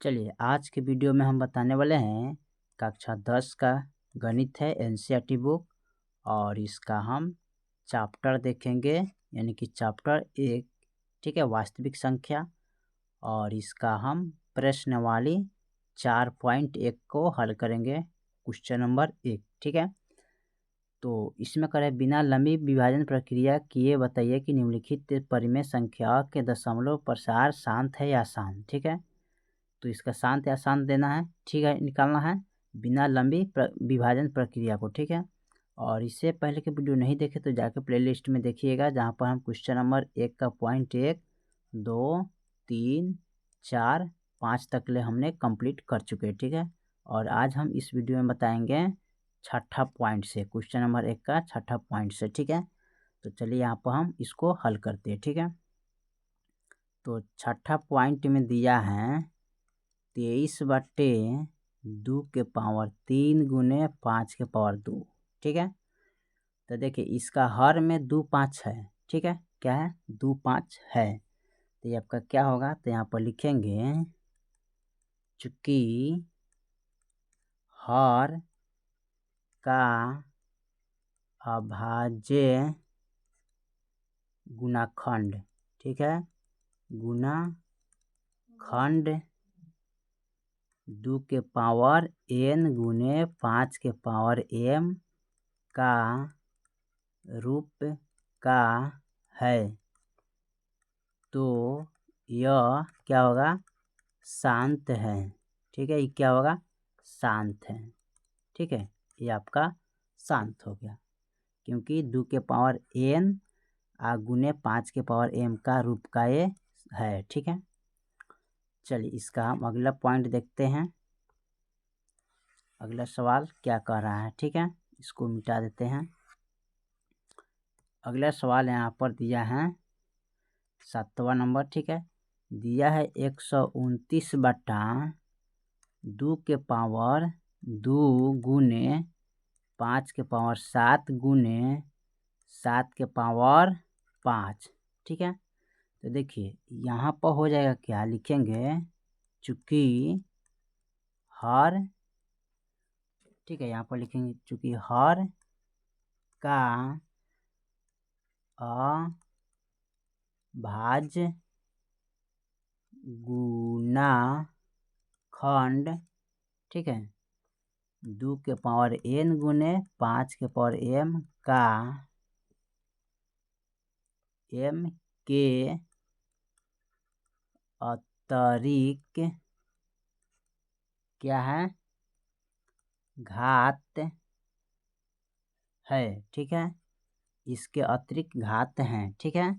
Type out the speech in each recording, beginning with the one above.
चलिए आज के वीडियो में हम बताने वाले हैं कक्षा 10 का गणित है एनसीईआरटी बुक और इसका हम चैप्टर देखेंगे यानी कि चैप्टर 1 ठीक है वास्तविक संख्या और इसका हम प्रश्नावली 4.1 को हल करेंगे क्वेश्चन नंबर 1 ठीक है। तो इसमें करें बिना लंबी विभाजन प्रक्रिया किए बताइए कि निम्नलिखित परिमेय संख्या के दशमलव प्रसार शांत है या आसान ठीक है। तो इसका शांत या अशांत देना है ठीक है, निकालना है बिना लंबी विभाजन प्रक्रिया को ठीक है। और इससे पहले के वीडियो नहीं देखे तो जाकर प्लेलिस्ट में देखिएगा जहाँ पर हम क्वेश्चन नंबर 1 का पॉइंट 1 2 3 4 5 तक ले हमने कंप्लीट कर चुके हैं ठीक है। और आज हम इस वीडियो में बताएंगे छठा पॉइंट से क्वेश्चन नंबर 1 का छठा पॉइंट से ठीक है। तो चलिए यहाँ पर हम इसको हल करते हैं ठीक है। तो छठा पॉइंट में दिया है 23/2 के पावर 3 गुने 5 के पावर 2 ठीक है। तो देखिए इसका हर में 2 5 है ठीक है, क्या है 2 5 है। तो ये आपका क्या होगा, तो यहाँ पर लिखेंगे चूंकि हर का अभाज्य गुणाखंड ठीक है, गुणाखंड 2 के पावर n गुने 5 के पावर m का रूप का है। तो यह क्या होगा, शांत है ठीक है। ये क्या होगा, शांत है ठीक है। ये आपका शांत हो गया क्योंकि 2 के पावर n गुने 5 के पावर m का रूप का ये है ठीक है। चलिए इसका हम अगला पॉइंट देखते हैं। अगला सवाल क्या कह रहा है ठीक है, इसको मिटा देते हैं। अगला सवाल यहाँ पर दिया है 7वां नंबर ठीक है। दिया है 129/2 के पावर 2 गुने 5 के पावर 7 गुने 7 के पावर 5 ठीक है। तो देखिए यहाँ पर हो जाएगा क्या, लिखेंगे चूंकि हर ठीक है, यहाँ पर लिखेंगे चूंकि हर का अभाज्य गुणाखंड ठीक है 2 के पावर n गुने 5 के पावर m का m के अतिरिक्त क्या है, घात है ठीक है। इसके अतिरिक्त घात हैं ठीक है।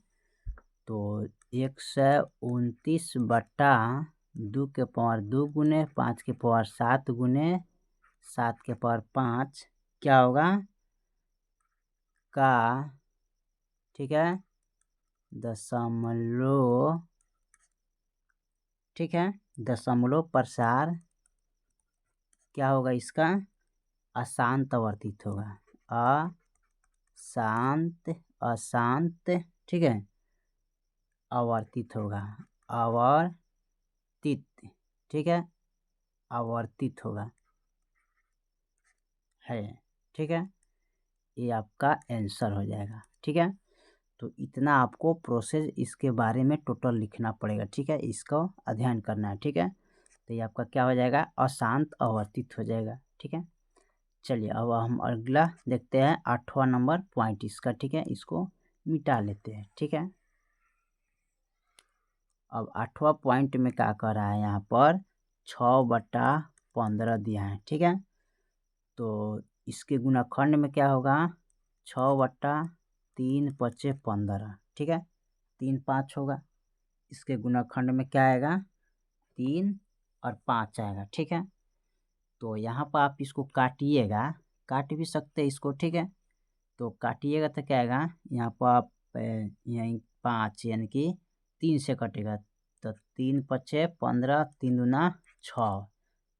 तो 129/2 के पावर 2 गुने 5 के पावर 7 गुने 7 के पावर 5 क्या होगा का ठीक है दशमलव ठीक है, दशमलव प्रसार क्या होगा, इसका अशांत आवर्तित होगा, अशांत ठीक है, आवर्तित होगा, आवर्तित ठीक है, आवर्तित होगा है ठीक है। ये आपका आंसर हो जाएगा ठीक है। तो इतना आपको प्रोसेस इसके बारे में टोटल लिखना पड़ेगा ठीक है, इसको अध्ययन करना है ठीक है। तो ये आपका क्या हो जाएगा, अशांत आवर्तित हो जाएगा ठीक है। चलिए अब हम अगला देखते हैं 8वां नंबर पॉइंट इसका ठीक है, इसको मिटा लेते हैं ठीक है। अब 8वां पॉइंट में क्या कर रहा है, यहाँ पर 6/15 दिया है ठीक है। तो इसके गुणाखंड में क्या होगा, 6/3 × 5 = 15 ठीक है, 3 5 होगा। इसके गुणाखंड में क्या आएगा, 3 और 5 आएगा ठीक है। तो यहाँ पर आप इसको काटिएगा, काट भी सकते हैं इसको ठीक है। तो काटिएगा तो क्या आएगा, यहाँ पर आप यहीं 5 यानी कि 3 से कटेगा तो 3 × 5 = 15, 3 दूना 6,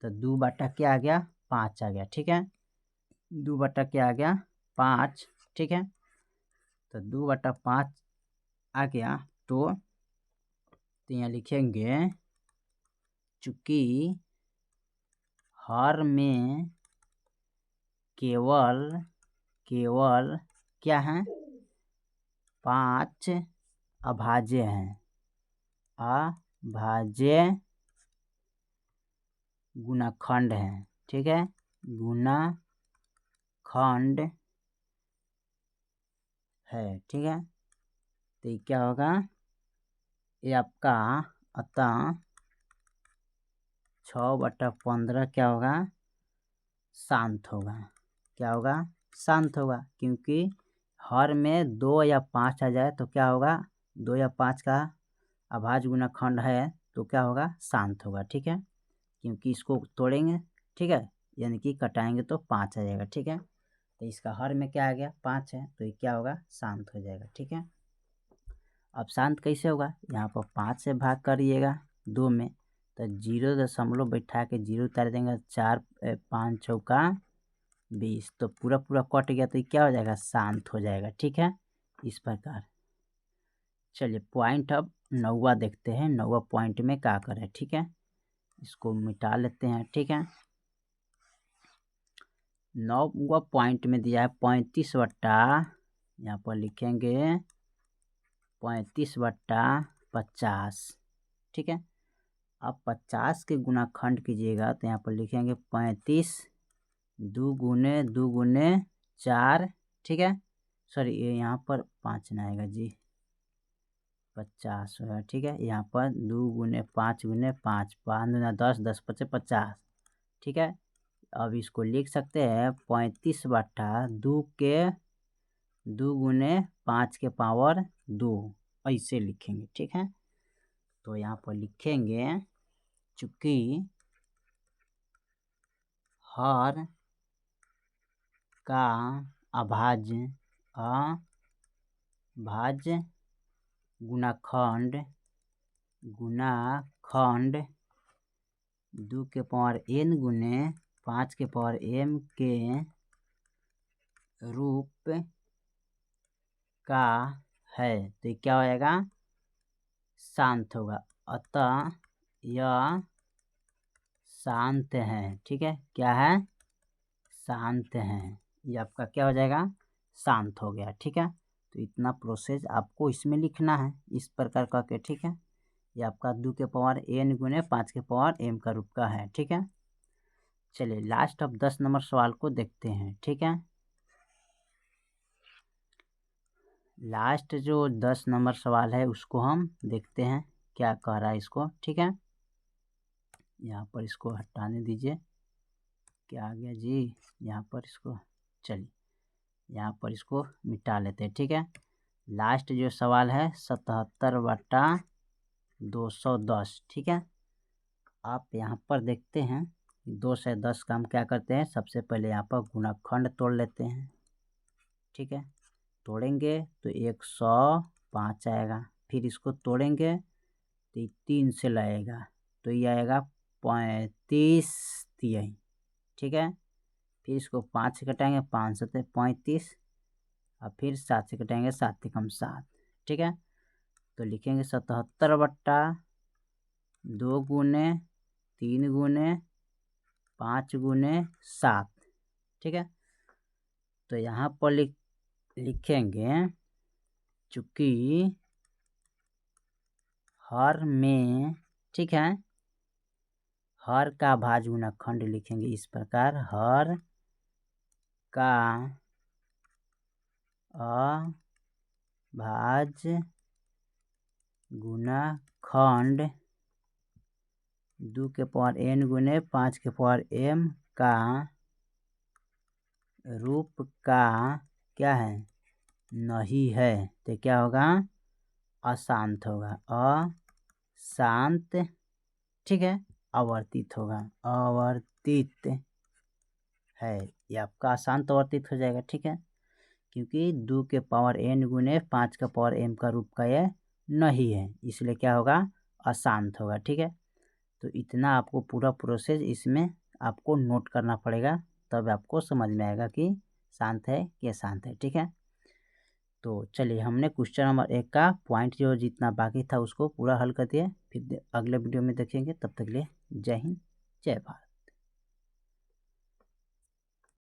तो 2 क्या आ गया, 5 आ गया ठीक है। 2 क्या आ गया, 5 ठीक है। तो 2/5 आ गया तो यहाँ लिखेंगे चूँकि हर में केवल क्या हैं, 5 अभाज्य हैं, अभाज्य गुणनखंड हैं। ठीक है, गुणनखंड है। ठीक है, तो ये क्या होगा, ये आपका अतः 6/15 क्या होगा, शांत होगा। क्या होगा, शांत होगा, क्योंकि हर में 2 या 5 आ जाए तो क्या होगा, 2 या 5 का अभाज्य गुणनखंड है तो क्या होगा, शांत होगा। ठीक है, क्योंकि इसको तोड़ेंगे, ठीक है, यानी कि कटाएंगे तो 5 आ जाएगा। ठीक है, तो इसका हर में क्या आ गया, 5 है, तो ये क्या होगा, शांत हो जाएगा। ठीक है, अब शांत कैसे होगा, यहाँ पर 5 से भाग करिएगा 2 में, तो 0 बैठा के 0 उतार देंगे, 4 5 चौका 20, तो पूरा कट गया, तो ये क्या हो जाएगा, शांत हो जाएगा। ठीक है, इस प्रकार। चलिए पॉइंट अब 9वां देखते हैं, 9वां पॉइंट में क्या करें। ठीक है, इसको मिटा लेते हैं। ठीक है, 9वां पॉइंट में दिया है 35 बट्टा, यहाँ पर लिखेंगे 35/50। ठीक है, अब 50 के गुणाखंड कीजिएगा तो यहाँ पर लिखेंगे 35 2 गुने 2 गुने 4। ठीक है, सॉरी ये यहाँ पर 5 ना आएगा जी, 50 होगा। ठीक है, यहाँ पर 2 गुने 5 गुने 5, 5 दूना 10, 10 5 50। ठीक है, अब इसको लिख सकते हैं 35/2 के 2 गुने 5 के पावर 2, ऐसे लिखेंगे। ठीक है, तो यहाँ पर लिखेंगे चूँकि हर का अभाज्य गुणनखंड 2 के पावर n गुने 5 के पावर m के रूप का है, तो क्या हो जाएगा, शांत होगा। अतः यह शांत है। ठीक है, क्या है, शांत है, ये आपका क्या हो जाएगा, शांत हो गया। ठीक है, तो इतना प्रोसेस आपको इसमें लिखना है इस प्रकार करके। ठीक है, ये आपका 2 के पावर n गुने 5 के पावर m का रूप का है। ठीक है, चलिए लास्ट अब 10 नंबर सवाल को देखते हैं। ठीक है, लास्ट जो 10 नंबर सवाल है उसको हम देखते हैं क्या कह रहा है इसको। ठीक है, यहाँ पर इसको हटाने दीजिए, क्या आ गया जी, यहाँ पर इसको, चलिए यहाँ पर इसको मिटा लेते हैं। ठीक है, लास्ट जो सवाल है 77/210। ठीक है, आप यहाँ पर देखते हैं 2 से 10 का हम क्या करते हैं, सबसे पहले यहाँ पर गुणनखंड तोड़ लेते हैं। ठीक है, तोड़ेंगे तो 105 आएगा, फिर इसको तोड़ेंगे तो 3 से लगेगा, तो ये आएगा 35 3। ठीक है, फिर इसको 5 से घटाएंगे, 5 7 35, और फिर 7 से घटाएंगे, 7 से कम 7। ठीक है, तो लिखेंगे 77/2 गुने 3 गुने 5 गुने 7। ठीक है, तो यहाँ पर लिखेंगे चूँकि हर में, ठीक है, हर का अभाज्य गुणनखंड लिखेंगे इस प्रकार, हर का अभाज्य गुणनखंड 2 के पावर n गुने 5 के पावर m का रूप का क्या है, नहीं है, तो क्या होगा, अशांत होगा, अशांत। ठीक है, आवर्तित होगा, आवर्तित है, ये आपका अशांत आवर्तित हो जाएगा। ठीक है, क्योंकि 2 के पावर n गुने 5 का पावर m का रूप का यह नहीं है, इसलिए क्या होगा, अशांत होगा। ठीक है, तो इतना आपको पूरा प्रोसेस इसमें आपको नोट करना पड़ेगा, तब आपको समझ में आएगा कि शांत है कि अशांत है। ठीक है, तो चलिए हमने क्वेश्चन नंबर 1 का पॉइंट जो जितना बाकी था उसको पूरा हल कर दिए। फिर फिर अगले वीडियो में देखेंगे। तब तक के लिए जय हिंद, जय भारत।